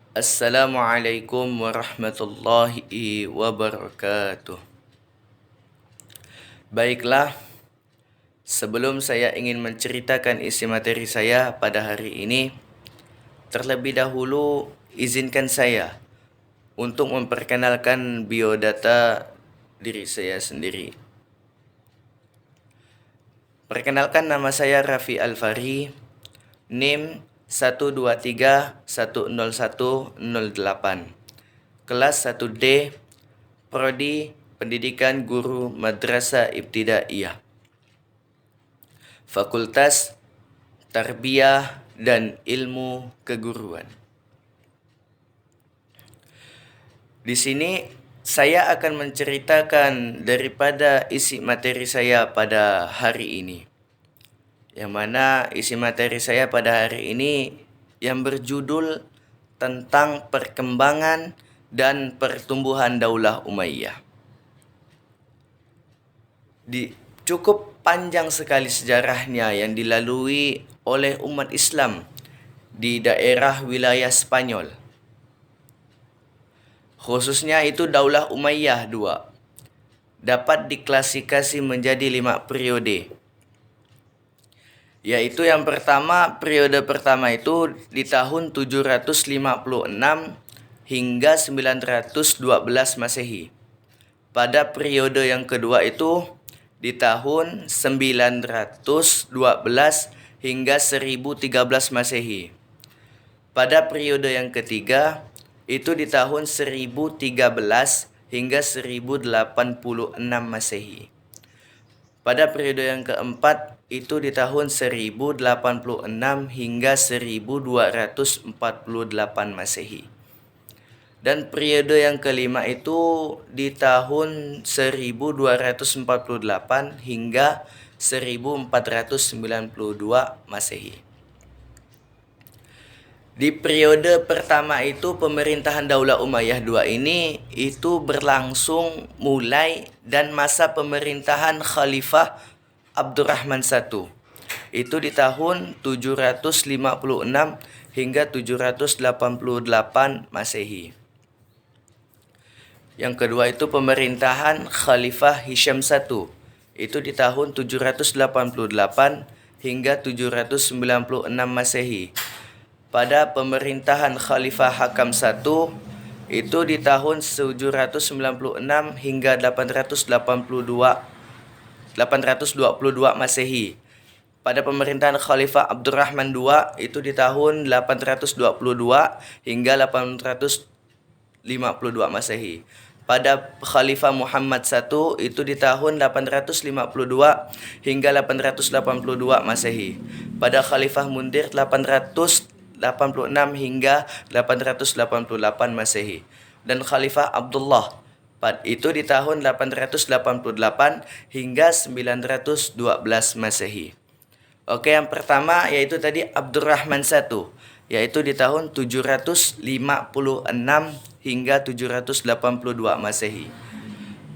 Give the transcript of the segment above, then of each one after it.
Assalamualaikum warahmatullahi wabarakatuh. Baiklah, sebelum saya ingin menceritakan isi materi saya pada hari ini, terlebih dahulu izinkan saya untuk memperkenalkan biodata diri saya sendiri. Perkenalkan, nama saya Raffi Alfari, NIM 123101008, kelas 1D, Prodi Pendidikan Guru Madrasah Ibtidaiyah, Fakultas Tarbiyah dan Ilmu Keguruan. Di sini saya akan menceritakan daripada isi materi saya pada hari ini. Yang mana isi materi saya pada hari ini yang berjudul tentang perkembangan dan pertumbuhan Daulah Umayyah. Cukup panjang sekali sejarahnya yang dilalui oleh umat Islam di daerah wilayah Spanyol. Khususnya itu Daulah Umayyah II dapat diklasifikasi menjadi 5 periode. Yaitu yang pertama, periode pertama itu di tahun 756 hingga 912 Masehi. Pada periode yang kedua itu di tahun 912 hingga 1013 Masehi. Pada periode yang ketiga itu di tahun 1013 hingga 1086 Masehi. Pada periode yang keempat itu di tahun 1086 hingga 1248 Masehi. Dan periode yang kelima itu di tahun 1248 hingga 1492 Masehi. Di periode pertama itu pemerintahan Daulah Umayyah II ini itu berlangsung mulai dan masa pemerintahan Khalifah Abdurrahman I. Itu di tahun 756 hingga 788 Masehi. Yang kedua itu pemerintahan Khalifah Hisham I. Itu di tahun 788 hingga 796 Masehi. Pada pemerintahan Khalifah Hakam I itu di tahun 796 hingga 822 Masehi. Pada pemerintahan Khalifah Abdurrahman II itu di tahun 822 hingga 852 Masehi. Pada Khalifah Muhammad I itu di tahun 852 hingga 882 Masehi. Pada Khalifah Mundir 886 hingga 888 Masehi. Dan Khalifah Abdullah itu di tahun 888 hingga 912 Masehi. Oke, yang pertama yaitu tadi Abdurrahman I, yaitu di tahun 756 hingga 782 Masehi.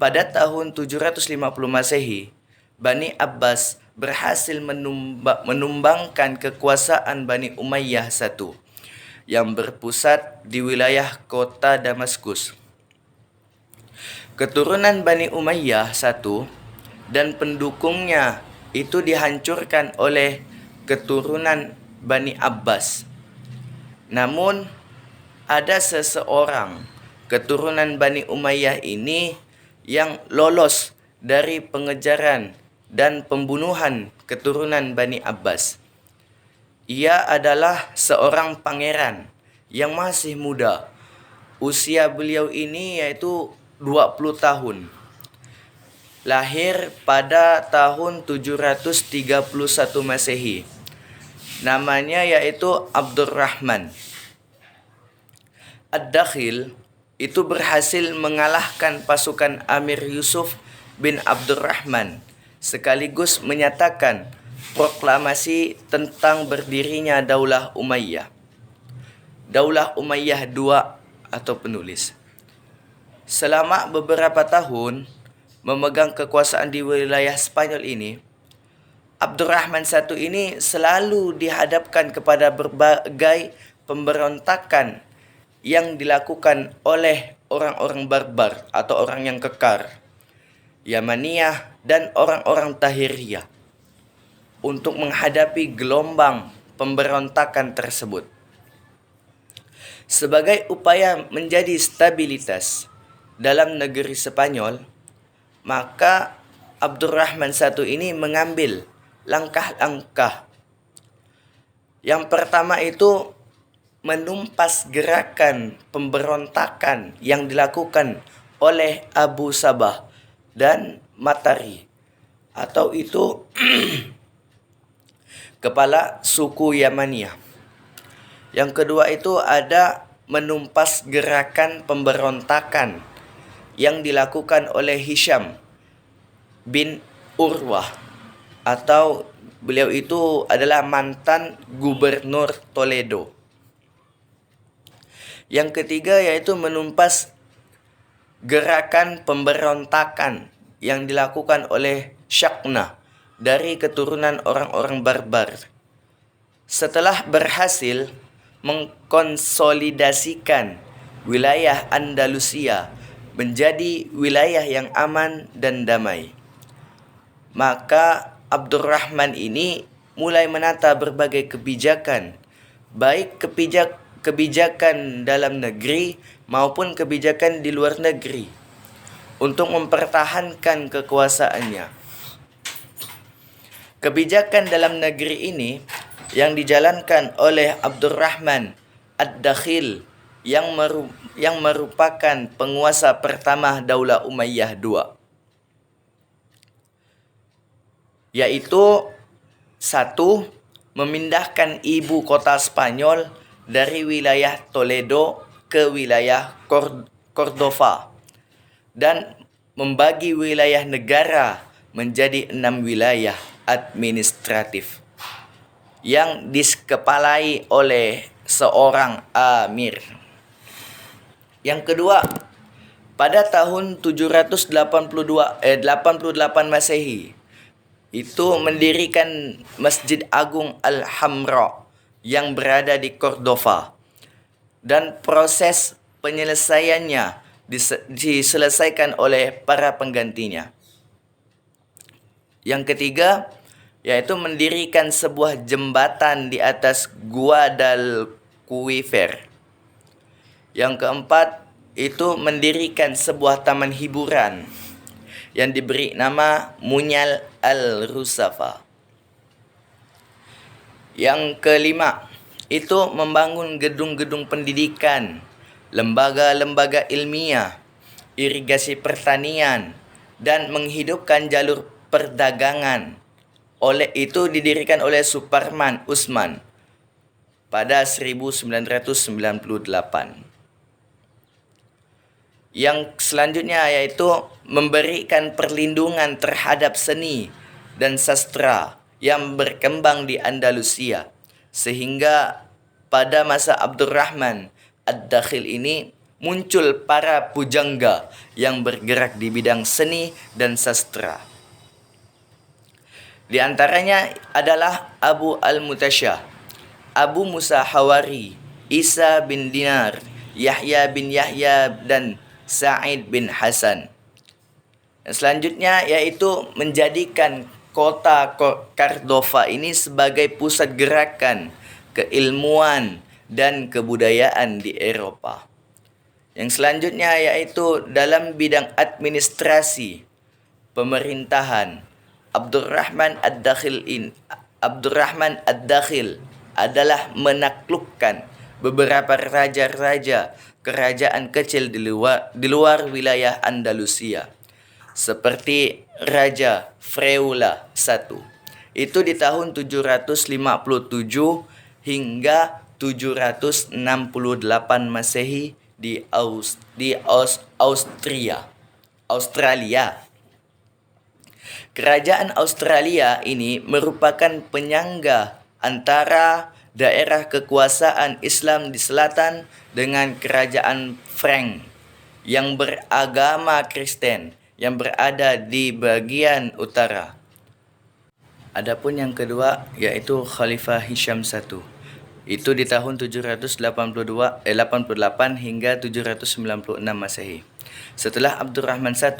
Pada tahun 750 Masehi, Bani Abbas berhasil menumbangkan kekuasaan Bani Umayyah I yang berpusat di wilayah kota Damaskus. Keturunan Bani Umayyah I dan pendukungnya itu dihancurkan oleh keturunan Bani Abbas. Namun ada seseorang keturunan Bani Umayyah ini yang lolos dari pengejaran dan pembunuhan keturunan Bani Abbas. Ia adalah seorang pangeran yang masih muda. Usia beliau ini yaitu 20 tahun. Lahir pada tahun 731 Masehi. Namanya yaitu Abdurrahman. Ad-Dakhil itu berhasil mengalahkan pasukan Amir Yusuf bin Abdurrahman, sekaligus menyatakan proklamasi tentang berdirinya Daulah Umayyah. Daulah Umayyah II atau penulis. Selama beberapa tahun memegang kekuasaan di wilayah Spanyol ini, Abdurrahman I ini selalu dihadapkan kepada berbagai pemberontakan yang dilakukan oleh orang-orang barbar atau orang yang kekar, Yamaniyah dan orang-orang Tahiriyah untuk menghadapi gelombang pemberontakan tersebut. Sebagai upaya menjadi stabilitas dalam negeri Spanyol, maka Abdurrahman I ini mengambil langkah-langkah. Yang pertama itu menumpas gerakan pemberontakan yang dilakukan oleh Abu Sabah dan Matari, atau itu kepala suku Yamaniyah. Yang kedua itu ada menumpas gerakan pemberontakan yang dilakukan oleh Hisham bin Urwah, atau beliau itu adalah mantan gubernur Toledo. Yang ketiga yaitu menumpas gerakan pemberontakan yang dilakukan oleh Syakna dari keturunan orang-orang barbar. Setelah berhasil mengkonsolidasikan wilayah Andalusia menjadi wilayah yang aman dan damai, maka Abdurrahman ini mulai menata berbagai kebijakan, baik kebijakan dalam negeri maupun kebijakan di luar negeri, untuk mempertahankan kekuasaannya. Kebijakan dalam negeri ini yang dijalankan oleh Abdurrahman Ad-Dakhil yang merupakan penguasa pertama Daulah Umayyah II, yaitu satu, memindahkan ibu kota Spanyol dari wilayah Toledo ke wilayah Cordova dan membagi wilayah negara menjadi 6 wilayah administratif yang dikepalai oleh seorang amir. Yang kedua, pada tahun 788 Masehi itu mendirikan Masjid Agung Al-Hamra yang berada di Cordova, dan proses penyelesaiannya diselesaikan oleh para penggantinya. Yang ketiga yaitu mendirikan sebuah jembatan di atas Guadalquivir. Yang keempat itu mendirikan sebuah taman hiburan yang diberi nama Munyal Al-Rusafa. Yang kelima itu membangun gedung-gedung pendidikan, lembaga-lembaga ilmiah, irigasi pertanian, dan menghidupkan jalur perdagangan. Oleh itu didirikan oleh Suparman Usman pada 1998. Yang selanjutnya yaitu memberikan perlindungan terhadap seni dan sastra yang berkembang di Andalusia, sehingga pada masa Abdurrahman Ad-Dakhil ini muncul para pujangga yang bergerak di bidang seni dan sastra. Di antaranya adalah Abu Al-Mutasyah, Abu Musa Hawari, Isa bin Dinar, Yahya bin Yahya, dan Sa'id bin Hasan. Dan selanjutnya yaitu menjadikan kota Cordova ini sebagai pusat gerakan keilmuan dan kebudayaan di Eropa. Yang selanjutnya yaitu dalam bidang administrasi pemerintahan, Abdurrahman Ad-Dakhil adalah menaklukkan beberapa raja-raja kerajaan kecil di luar wilayah Andalusia, seperti Raja Freula I. Itu di tahun 757 hingga 768 Masehi di Australia. Kerajaan Australia ini merupakan penyangga antara daerah kekuasaan Islam di selatan dengan kerajaan Frank yang beragama Kristen yang berada di bagian utara. Adapun yang kedua yaitu Khalifah Hisham I. Itu di tahun 788 hingga 796 Masehi. Setelah Abdurrahman I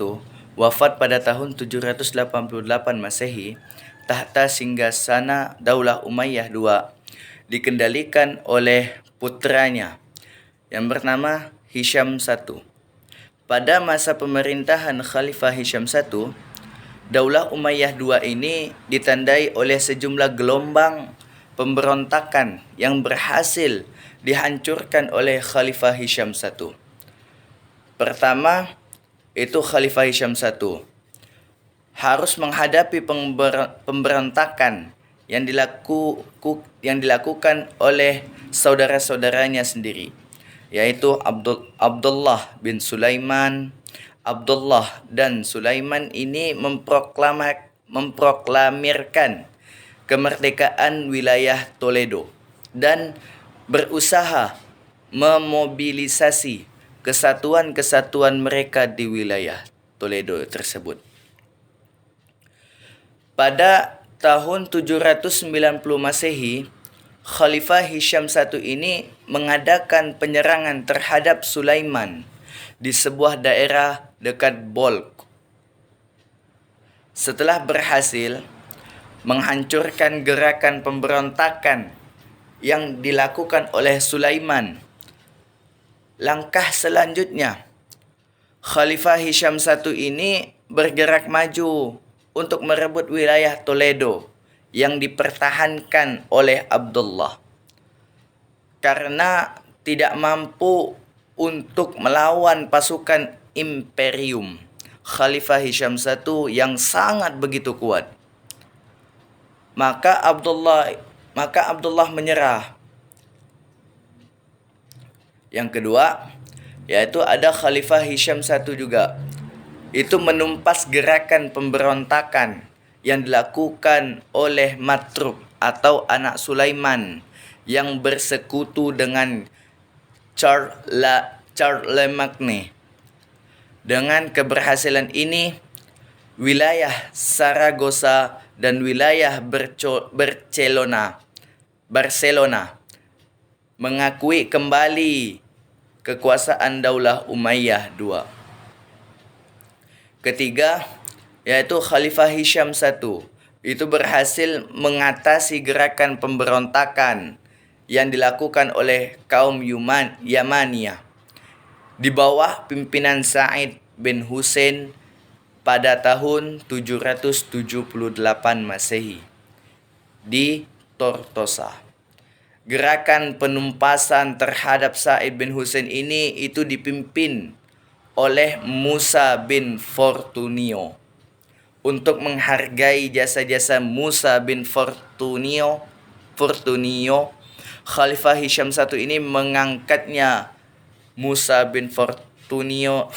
wafat pada tahun 788 Masehi, tahta singgasana Daulah Umayyah II dikendalikan oleh putranya yang bernama Hisham I. Pada masa pemerintahan Khalifah Hisham I, Daulah Umayyah II ini ditandai oleh sejumlah gelombang pemberontakan yang berhasil dihancurkan oleh Khalifah Hisham I. Pertama, itu Khalifah Hisham I harus menghadapi pemberontakan yang dilakukan oleh saudara-saudaranya sendiri, yaitu Abdullah bin Sulaiman. Abdullah dan Sulaiman ini memproklamirkan kemerdekaan wilayah Toledo dan berusaha memobilisasi kesatuan-kesatuan mereka di wilayah Toledo tersebut. Pada tahun 790 Masehi, Khalifah Hisham I ini mengadakan penyerangan terhadap Sulaiman di sebuah daerah dekat Bolk. Setelah berhasil menghancurkan gerakan pemberontakan yang dilakukan oleh Sulaiman, langkah selanjutnya Khalifah Hisham I ini bergerak maju untuk merebut wilayah Toledo yang dipertahankan oleh Abdullah. Karena tidak mampu untuk melawan pasukan imperium Khalifah Hisham I yang sangat begitu kuat, maka Abdullah menyerah. Yang kedua, yaitu ada Khalifah Hisham I juga. Itu menumpas gerakan pemberontakan yang dilakukan oleh Matruk atau anak Sulaiman yang bersekutu dengan Charlemagne. Dengan keberhasilan ini, wilayah Saragossa dan wilayah Barcelona mengakui kembali kekuasaan Daulah Umayyah II. Ketiga, yaitu Khalifah Hisham I itu berhasil mengatasi gerakan pemberontakan yang dilakukan oleh kaum Yamaniyah di bawah pimpinan Sa'id bin Hussein pada tahun 778 Masehi di Tortosa. Gerakan penumpasan terhadap Sa'id bin Hussein ini itu dipimpin oleh Musa bin Fortunio. Untuk menghargai jasa-jasa Musa bin Fortunio, Khalifah Hisham I ini mengangkatnya Musa bin Fortunio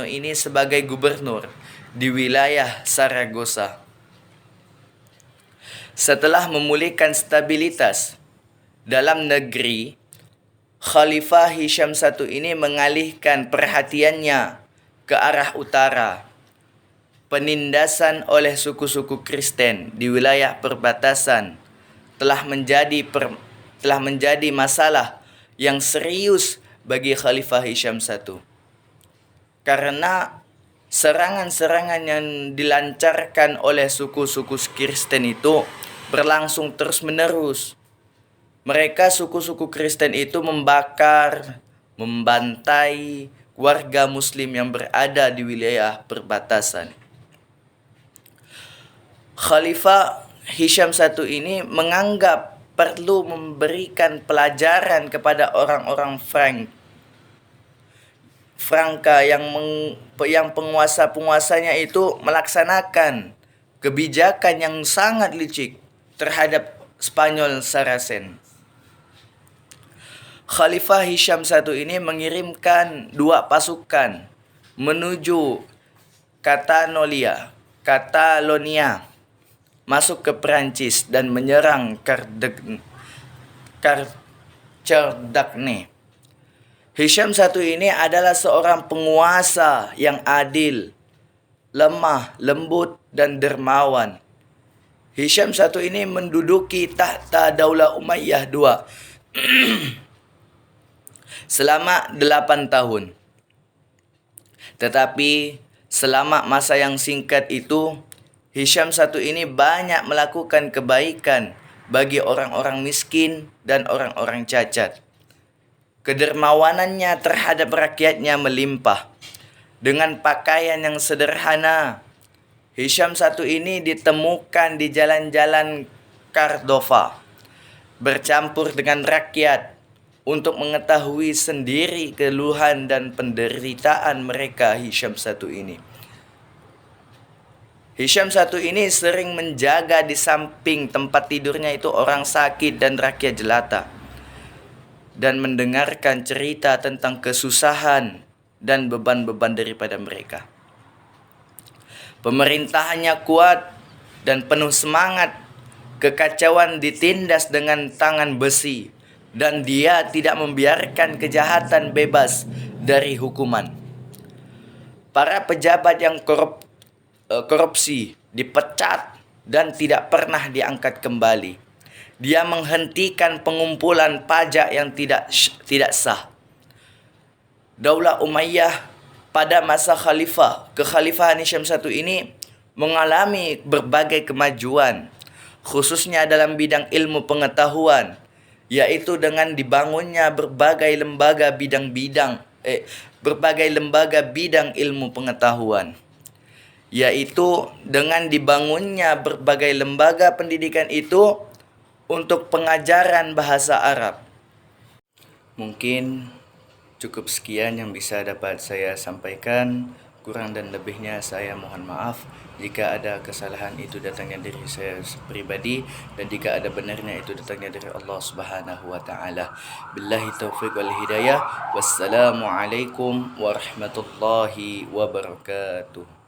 ini sebagai gubernur di wilayah Saragossa. Setelah memulihkan stabilitas dalam negeri, Khalifah Hisham I ini mengalihkan perhatiannya ke arah utara. Penindasan oleh suku-suku Kristen di wilayah perbatasan telah menjadi masalah yang serius bagi Khalifah Hisham I. Karena serangan-serangan yang dilancarkan oleh suku-suku Kristen itu berlangsung terus-menerus. Mereka suku-suku Kristen itu membakar, membantai warga Muslim yang berada di wilayah perbatasan. Khalifah Hisham I ini menganggap perlu memberikan pelajaran kepada orang-orang Franka yang penguasa-penguasanya itu melaksanakan kebijakan yang sangat licik terhadap Spanyol Saracen. Khalifah Hisham I ini mengirimkan 2 pasukan menuju Catalonia, masuk ke Perancis dan menyerang Cardagne. Hisham I ini adalah seorang penguasa yang adil, lemah, lembut, dan dermawan. Hisham satu ini menduduki tahta Daulah Umayyah II selama 8 tahun. Tetapi selama masa yang singkat itu, Hisham satu ini banyak melakukan kebaikan bagi orang-orang miskin dan orang-orang cacat. Kedermawanannya terhadap rakyatnya melimpah. Dengan pakaian yang sederhana, Hisham satu ini ditemukan di jalan-jalan Cordova, bercampur dengan rakyat untuk mengetahui sendiri keluhan dan penderitaan mereka. Hisham satu ini sering menjaga di samping tempat tidurnya itu orang sakit dan rakyat jelata, dan mendengarkan cerita tentang kesusahan dan beban-beban daripada mereka. Pemerintahannya kuat dan penuh semangat. Kekacauan ditindas dengan tangan besi, dan dia tidak membiarkan kejahatan bebas dari hukuman. Para pejabat yang korupsi dipecat dan tidak pernah diangkat kembali. Dia menghentikan pengumpulan pajak yang tidak sah. Daulah Umayyah pada masa kekhalifahan Hisham satu ini mengalami berbagai kemajuan, khususnya dalam bidang ilmu pengetahuan, yaitu dengan dibangunnya berbagai lembaga bidang ilmu pengetahuan. Yaitu dengan dibangunnya berbagai lembaga pendidikan itu untuk pengajaran bahasa Arab. Mungkin cukup sekian yang bisa dapat saya sampaikan. Kurang dan lebihnya saya mohon maaf. Jika ada kesalahan itu datangnya dari saya pribadi, dan jika ada benarnya itu datangnya dari Allah Subhanahu wa taala. Billahi taufiq wal hidayah. Wassalamualaikum warahmatullahi wabarakatuh.